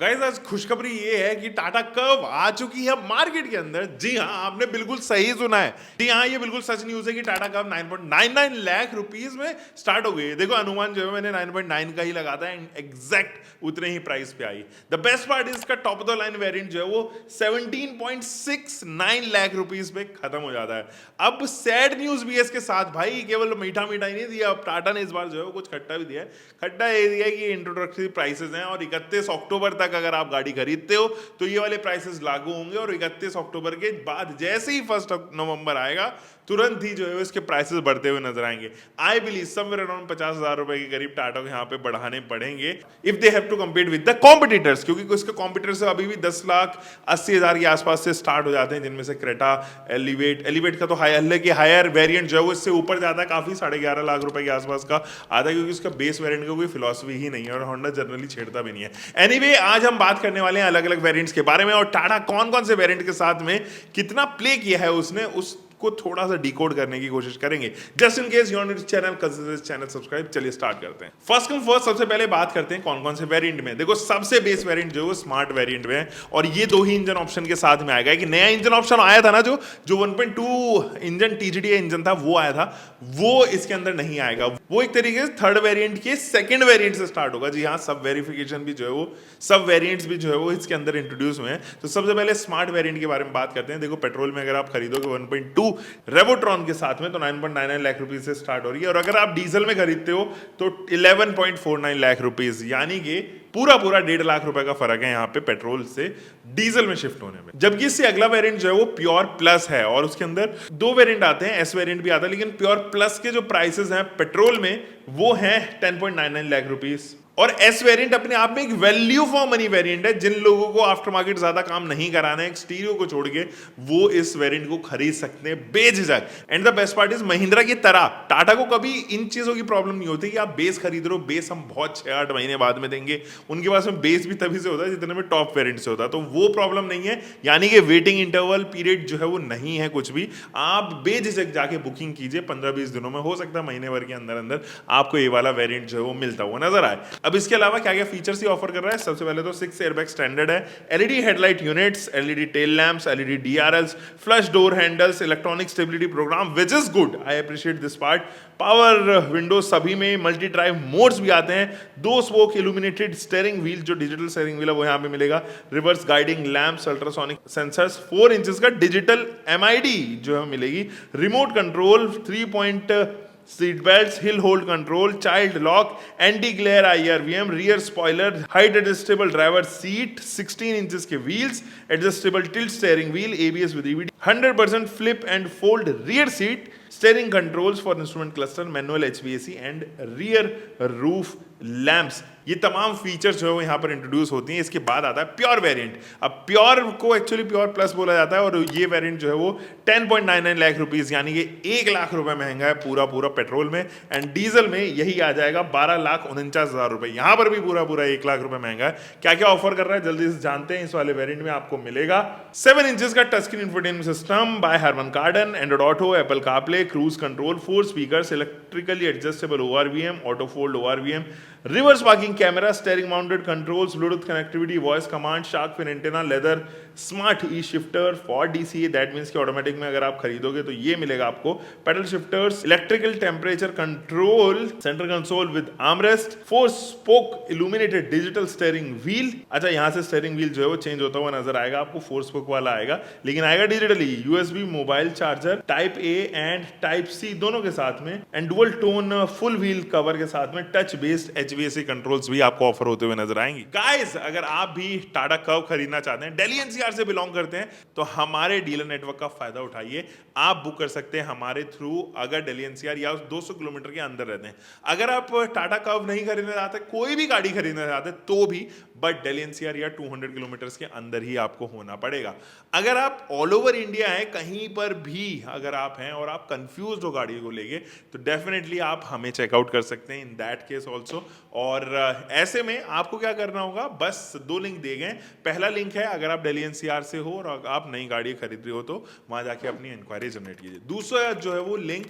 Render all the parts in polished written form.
Guys आज खुशखबरी ये है कि टाटा कर्व आ चुकी है मार्केट के अंदर। जी हाँ, आपने बिल्कुल सही सुना है। जी हाँ, ये बिल्कुल सच न्यूज है कि टाटा कर्व 9.99 लाख रुपीस में स्टार्ट हो गई है। देखो अनुमान जो है मैंने 9.9 का ही लगा था एंड एग्जैक्ट उतने ही प्राइस पे आई। द बेस्ट पार्ट इसका top of the line variant जो है वो 17.69 लाख रुपीस पे खत्म हो जाता है। अब सैड न्यूज भी है इसके साथ भाई, केवल मीठा मीठा ही नहीं दिया, अब टाटा ने इस बार जो है वो कुछ खट्टा भी दिया है। खट्टा ये दिया है कि इंट्रोडक्टरी प्राइसेस हैं और 31 अक्टूबर तक अगर आप गाड़ी खरीदते हो तो ये वाले प्राइसेस लागू होंगे और 31 अक्टूबर के बाद जैसे ही 1 नवंबर आएगा तुरंत ही जो है इसके प्राइसेस बढ़ते हुए नजर आएंगे। आई बिलीव समवेयर अराउंड 50,000 रुपए के करीब टाटा को यहाँ पे बढ़ाने पड़ेंगे if they have to compete with the competitors, क्योंकि उसके कॉम्पिटिटर्स अभी भी 10,80,000 के आसपास से स्टार्ट हो जाते हैं, जिनमें से क्रेटा, एलिवेट का तो हायर वेरिएंट जो है वो इससे ऊपर जाता है काफी, 11.5 लाख रुपए के आसपास का आता है, क्योंकि उसका बेस वेरिएंट का कोई फिलॉसफी ही नहीं है और होंडा जनरली छेड़ता भी नहीं है। एनीवे, आज हम बात करने वाले हैं अलग अलग वेरिएंट्स के बारे में और टाटा कौन कौन से वेरिएंट के साथ में कितना प्ले किया है उसने, उसको थोड़ा सा डिकोड करने की कोशिश करेंगे। Just in case you are new to channel, consider this channel subscribe. चलिए स्टार्ट करते हैं। फर्स्ट कम फर्स्ट, सबसे पहले बात करते हैं कौन कौन से वेरिएंट में। देखो सबसे बेस वेरिएंट जो है स्मार्ट वेरिएंट में है और ये 2 ही इंजन ऑप्शन के साथ में आएगा। एक नया इंजन ऑप्शन आया था ना, जो 1.2 इंजन TGDI इंजन था वो आया था, वो इसके अंदर नहीं आएगा। वो एक तरीके से थर्ड वेरिएंट के सेकंड वेरिएंट से स्टार्ट होगा। जी हाँ, सब वेरिफिकेशन भी जो है वो, सब वेरिएंट्स भी जो है वो इसके अंदर इंट्रोड्यूस हुए हैं। तो सबसे पहले स्मार्ट वेरिएंट के बारे में बात करते हैं। देखो पेट्रोल में अगर आप खरीदोगे 1.2 रेवोट्रॉन के साथ में तो 9.99 लाख रुपीस से स्टार्ट हो रही है और अगर आप डीजल में खरीदते हो तो 11.49 लाख रुपीस, यानी कि पूरा 1.5 लाख रुपए का फर्क है यहाँ पे पेट्रोल से डीजल में शिफ्ट होने में। जबकि इससे अगला वेरिएंट जो है वो प्योर प्लस है और उसके अंदर 2 वेरिएंट आते हैं, एस वेरिएंट भी आता है, लेकिन प्योर प्लस के जो प्राइसेस हैं पेट्रोल में वो हैं 10.99 लाख रुपीस। और एस वेरिएंट अपने आप में एक वैल्यू फॉर मनी वेरिएंट है। जिन लोगों को आफ्टर मार्केट ज्यादा काम नहीं कराना है, एक्सटीरियो को छोड़ के, वो इस वेरिएंट को खरीद सकते हैं बेझिझक। And the best part is Mahindra की तरह टाटा को कभी इन चीजों की प्रॉब्लम नहीं होती कि आप बेस खरीद रहे हो, बेस हम बहुत 6-8 महीने बाद में देंगे। उनके पास में बेस भी तभी से होता है जितने में टॉप वेरिएंट से होता है, तो वो प्रॉब्लम नहीं है। यानी कि वेटिंग इंटरवल पीरियड जो है वो नहीं है कुछ भी, आप बेझिझक जाके बुकिंग कीजिए। 15-20 दिनों में, हो सकता है महीने भर के अंदर अंदर आपको ये वाला वेरिएंट जो है वो मिलता हुआ नजर आए। अब इसके अलावा क्या क्या फीचर्स ही ऑफर कर रहा है, सबसे पहले तो 6 एयरबैग स्टैंडर्ड है, LED headlight units, LED tail lamps, LED DRLs, flush door handles, electronic stability program, which is good, I appreciate this part. Power windows सभी में, मल्टी ड्राइव मोड्स भी आते हैं, 2 स्पोक इल्यूमिनेटेड स्टीयरिंग व्हील, जो digital steering wheel है वो यहाँ पे मिलेगा, reverse guiding lamps, ultrasonic sensors, 4 inches का डिजिटल MID जो है मिलेगी, रिमोट कंट्रोल, 3 सीट बेल्ट, हिल hold control, child lock, anti glare IRVM, rear spoiler, height adjustable driver seat, 16 inches के wheels, adjustable tilt steering wheel, ABS with EBD, 100% flip and fold rear seat, steering controls for instrument cluster, manual HVAC and rear roof lamps. ये तमाम features जो है वो यहाँ पर introduce होती हैं। इसके बाद आता है प्योर वेरिएंट। अब प्योर को एक्चुअली प्योर प्लस बोला जाता है और ये वेरिएंट जो है वो 10.99 लाख रुपीस, यानी कि 1 लाख रुपए महंगा है पूरा पेट्रोल में, एंड डीजल में यही आ जाएगा 12,49,000 रुपए। यहाँ पर भी पूरा 1 लाख रुपए महंगा है। क्या क्या ऑफर कर रहा है जल्दी से जानते हैं। इस वाले वेरिएंट में आपको मिलेगा 7 इंचेस का touch screen infotainment system by Harman Kardon, Android Auto, Apple CarPlay, cruise control, 4 speakers, electrically adjustable ORVM, auto fold ORVM, reverse parking camera, steering mounted controls, Bluetooth connectivity, voice command, shark fin antenna, leather smart e shifter for DCA, that means कि automatic में अगर आप खरीदोगे तो ये मिलेगा आपको, paddle shifters, electrical temperature control, centre console with armrest, 4 spoke illuminated digital steering wheel. अच्छा, यहाँ से स्टीयरिंग व्हील जो है वो चेंज होता हुआ नजर आएगा आपको, 4 स्पोक वाला आएगा, लेकिन आएगा digitally, USB mobile charger type A and type C दोनों के साथ में, and dual tone full wheel cover के साथ में टच बेस्ड HVAC कंट्रोल्स भी आपको ऑफर होते हुए नजर आएंगे। गाइस, अगर आप भी टाटा कर्व खरीदना चाहते हैं, दिल्ली NCR से बिलोंग करते हैं, तो हमारे डीलर नेटवर्क का फायदा उठाइए। आप बुक कर सकते हैं हमारे थ्रू, अगर दिल्ली NCR या 200 किलोमीटर के अंदर रहते हैं। अगर आप टाटा कर्व नहीं खरीदना चाहते, कोई भी गाड़ी खरीदना चाहते तो भी, बट दिल्ली NCR या 200 किलोमीटर के अंदर ही आपको होना पड़ेगा। अगर आप ऑल ओवर इंडिया हैं, कहीं पर भी अगर आप हैं और आप कंफ्यूज हो गाड़ी को लेके, तो डेफिनेटली डेफिनेटली आप हमें चेकआउट कर सकते हैं इन दैट केस ऑल्सो। और ऐसे में आपको क्या करना होगा, बस 2 लिंक दिए गए। पहला लिंक है अगर आप दिल्ली एनसीआर से हो और आप नई गाड़ी खरीद रहे हो तो वहां जाके अपनी इंक्वायरी जनरेट कीजिए। दूसरा जो है वो लिंक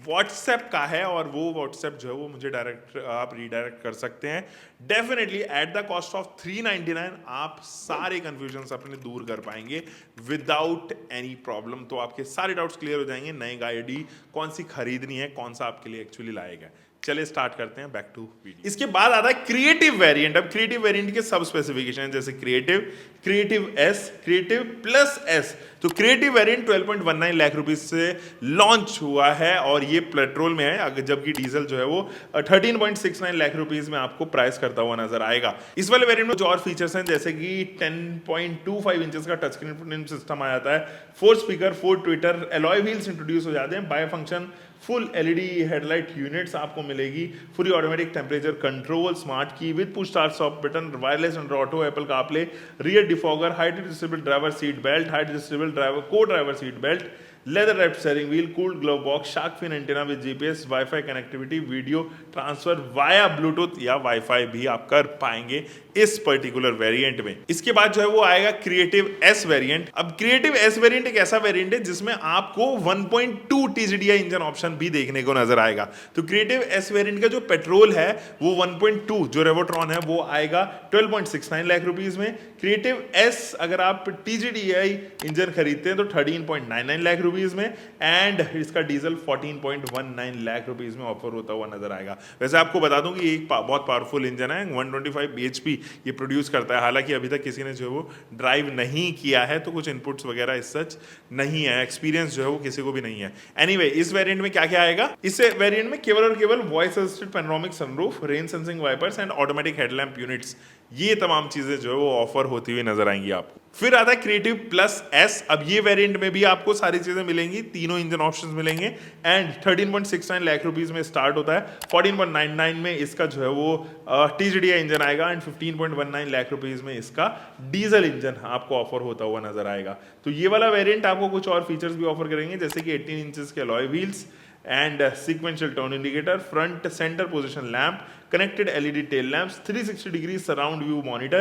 व्हाट्सएप का है और वो व्हाट्सएप जो है वो मुझे डायरेक्ट आप रीडायरेक्ट कर सकते हैं। Definitely at the cost of 399 आप सारे कंफ्यूजन अपने दूर कर पाएंगे विदाउट एनी प्रॉब्लम। तो आपके सारे डाउट्स क्लियर हो जाएंगे, नई गाड़ी कौन सी खरीदनी है, कौन सा आपके लिए एक्चुअली लाएगा। चलिए स्टार्ट करते हैं, बैक टू वीडियो। इसके बाद आता है क्रिएटिव वेरिएंट। अब क्रिएटिव वेरिएंट के सब स्पेसिफिकेशन जैसे creative S, creative plus S. तो क्रिएटिव वेरिएंट 12.19 लाख रुपीस से लॉन्च हुआ है और ये पेट्रोल में है, जबकि डीजल जो है वो 13.69 लाख रुपीस में आपको प्राइस करता हुआ नजर आएगा। इस वाले वेरिएंट में जो और फीचर्स हैं जैसे कि 10.25 इंचेस का टच स्क्रीन सिस्टम आ जाता है, 4 speaker, 4 tweeter, alloy wheels introduce हो जाते हैं, bi function full LED headlight units आपको मिलेगी, fully automatic temperature control, smart key with push start stop button, wireless Android auto, Apple CarPlay, rear defogger, height adjustable driver seat belt, height adjustable driver co driver seat belt, leather wrapped steering wheel, cooled glove box, shark fin antenna with GPS, wifi connectivity, video transfer via Bluetooth या wifi भी आप कर पाएंगे इस particular variant में। इसके बाद जो है वो आएगा क्रिएटिव एस वेरिएंट। अब क्रिएटिव एस वेरिएंट एक ऐसा वेरिएंट है जिसमें आपको 1.2 TGDI इंजन ऑप्शन भी देखने को नजर आएगा। तो क्रिएटिव एस वेरिएंट का जो पेट्रोल है वो 1.2 जो रेवोट्रॉन है वो आएगा 12.69 लाख रुपीस में। क्रिएटिव एस अगर आप TGDI इंजन खरीदते हैं तो 13.99 लाख रुपीस में, एंड इसका डीजल 14.19 लाख रुपीस में ऑफर होता हुआ नजर आएगा। वैसे आपको बता दूं कि एक बहुत पावरफुल इंजन है, 125 bhp ये प्रोड्यूस करता है। हालांकि अभी तक किसी ने जो है वो ड्राइव नहीं किया है तो कुछ इनपुट्स वगैरह इस सच नहीं है, एक्सपीरियंस जो है वो किसी को भी नहीं है। एनीवे इस वेरिएंट में क्या क्या आएगा, इस वेरिएंट में केवल और केवल voice assisted panoramic sunroof, rain sensing wipers and automatic headlamp units, ये तमाम चीजें जो है वो ऑफर होती हुई नजर आएंगी आपको। फिर आता है क्रिएटिव प्लस एस। अब ये वेरिएंट में भी आपको सारी चीजें मिलेंगी, तीनों इंजन ऑप्शंस मिलेंगे, एंड 13.69 लाख रुपीस में स्टार्ट होता है। 14.99 में इसका जो है वो TGDI इंजन आएगा एंड 15.19 लाख रुपीस में इसका डीजल इंजन आपको ऑफर होता हुआ नजर आएगा। तो ये वाला वेरिएंट आपको कुछ और फीचर्स भी ऑफर करेंगे जैसे कि 18 इंचेस के alloy wheels and sequential turn indicator, front center position lamp, connected LED tail lamps, 360 degree surround view monitor,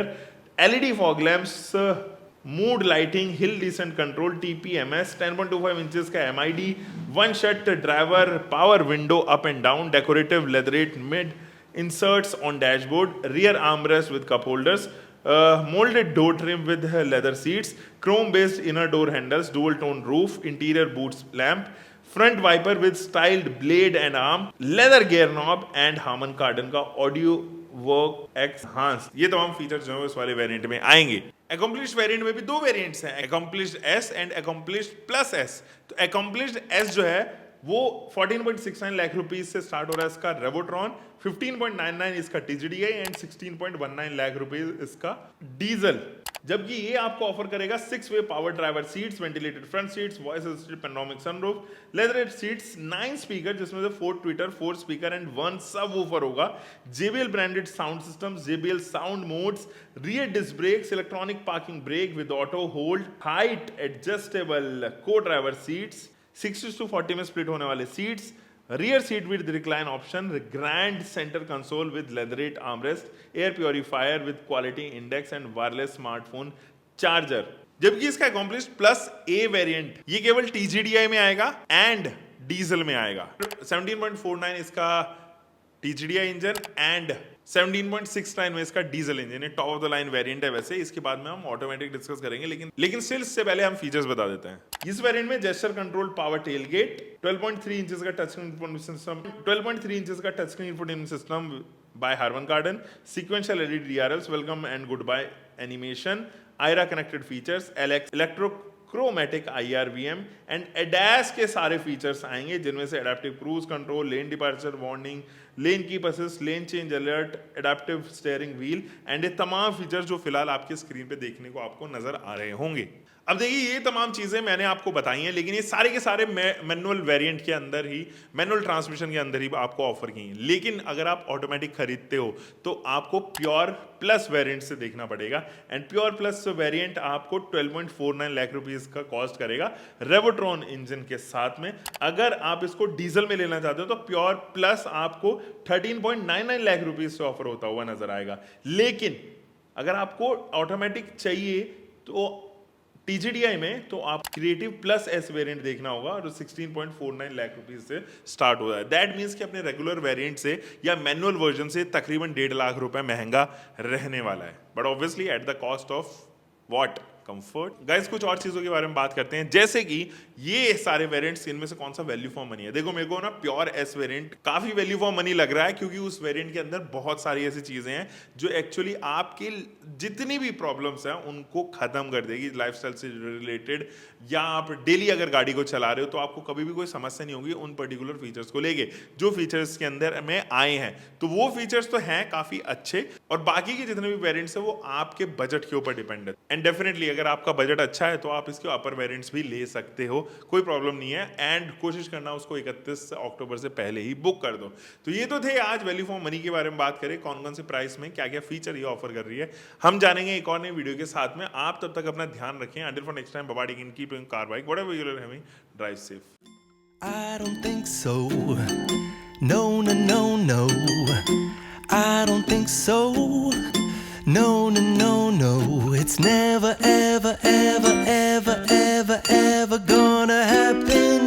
LED fog lamps, mood lighting, hill descent control, TPMS, 10.25 inches का MID, one shot driver power window up and down, decorative leatherette mid inserts on dashboard, rear armrest with cup holders, molded door trim with leather seats, chrome based inner door handles, dual tone roof, interior boots lamp, front wiper with styled blade and arm, leather gear knob and Harman Kardon का audio work एक्सहांस। ये तमाम features जो है इस वाले variant में आएंगे। Accomplished variant में भी 2 वेरिएंट्स हैं, accomplished S and accomplished plus S. तो अकम्प्लिश्ड एस जो है वो 14.69 लाख रुपीस से स्टार्ट हो रहा है इसका रेवोट्रॉन, 15.99 इसका TGDI एंड 16.19 लाख रुपीस इसका डीजल। जबकि ये आपको ऑफर करेगा 6-वे power driver seats, ventilated front seats, voice assisted panoramic sunroof, leather seats, 9 speaker जिसमें से 4 ट्विटर, 4 स्पीकर एंड 1 सबवूफर होगा, JBL branded sound system, JBL sound modes, rear disc brakes, electronic parking brake with auto hold, height adjustable co driver seats, 60:40 में split होने वाले seats, rear seat with recline option, grand center console with leatherette armrest, air purifier with quality index and wireless smartphone charger। जबकि इसका accomplished plus A variant ये केवल TGDI में आएगा and diesel में आएगा। 17.49 इसका TGDI इंजन एंड 17.69 में इसका डीजल इंजन है। Top of the line variant है वैसे, इसके बाद में हम ऑटोमेटिक डिस्कस करेंगे, लेकिन स्टिल इससे पहले हम फीचर्स बता देते हैं। इस वेरिएंट में gesture control power tailgate, 12.3 inches का टच स्क्रीन सिस्टम, 12.3 इंचेस का touch screen infotainment system by Harman Kardon, sequential LED DRLs, welcome and goodbye animation, iRA connected features, electrochromatic IRVM and ADAS के सारे features आएंगे जिनमें से adaptive cruise control, lane departure warning, lane keep assist, lane change alert, adaptive steering wheel and ये तमाम features जो फिलहाल आपके स्क्रीन पे देखने को आपको नजर आ रहे होंगे। अब देखिए, ये तमाम चीजें मैंने आपको बताई हैं, लेकिन ये सारे के सारे मैनुअल वेरिएंट के अंदर ही, मैनुअल ट्रांसमिशन के अंदर ही आपको ऑफर की हैं। लेकिन अगर आप ऑटोमेटिक खरीदते हो तो आपको प्योर प्लस वेरिएंट से देखना पड़ेगा, एंड प्योर प्लस वेरिएंट आपको 12.49 लाख रुपीस का कॉस्ट करेगा रेवोट्रॉन इंजन के साथ में। अगर आप इसको डीजल में लेना चाहते हो तो प्योर प्लस आपको 13.99 लाख रुपीस से ऑफर होता हुआ नजर आएगा। लेकिन अगर आपको ऑटोमेटिक चाहिए तो TGDI में तो आप क्रिएटिव प्लस एस वेरिएंट देखना होगा, और 16.49 लाख रुपीस से स्टार्ट होता है। दैट मीन्स कि अपने रेगुलर वेरिएंट से या मैनुअल वर्जन से तकरीबन 1.5 लाख रुपए महंगा रहने वाला है, but obviously at the cost of what, comfort. Guys, कुछ और चीजों के बारे में बात करते हैं, जैसे कि ये सारे वेरिएंट्स, इनमें से कौन सा वैल्यू फॉर मनी है। देखो, मेरे को ना प्योर एस वेरिएंट काफी वैल्यू फॉर मनी लग रहा है, क्योंकि उस वेरिएंट के अंदर बहुत सारी ऐसी चीजें हैं जो एक्चुअली आपकी जितनी भी प्रॉब्लम्स हैं उनको खत्म कर देगी लाइफस्टाइल से रिलेटेड, या आप डेली अगर गाड़ी को चला रहे हो तो आपको कभी भी कोई समस्या नहीं होगी उन पर्टिकुलर फीचर्स को लेके जो फीचर्स के अंदर में आए हैं। तो वो फीचर्स तो हैं काफी अच्छे, और बाकी के जितने भी वेरिएंट्स हैं वो आपके बजट के ऊपर डिपेंड है। एंड डेफिनेटली अगर आपका बजट अच्छा है तो आप इसके अपर वेरिएंट्स भी ले सकते हो, कोई प्रॉब्लम नहीं है। एंड कोशिश करना उसको 31 अक्टूबर से पहले ही बुक कर दो। तो ये तो थे आज वैल्यू फॉर मनी के बारे में बात करें, कौन कौन से प्राइस में क्या क्या फीचर ये ऑफर कर रही है, हम जानेंगे एक और नई वीडियो के साथ में। आप तब तक अपना ध्यान रखें। Until for next time, bye bye, keep doing car bike, whatever you are having, drive safe. I don't think so. No, no, no, no. I don't think so. No, no, no, no. It's never, ever, ever, ever, ever, ever gonna happen.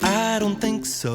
I don't think so.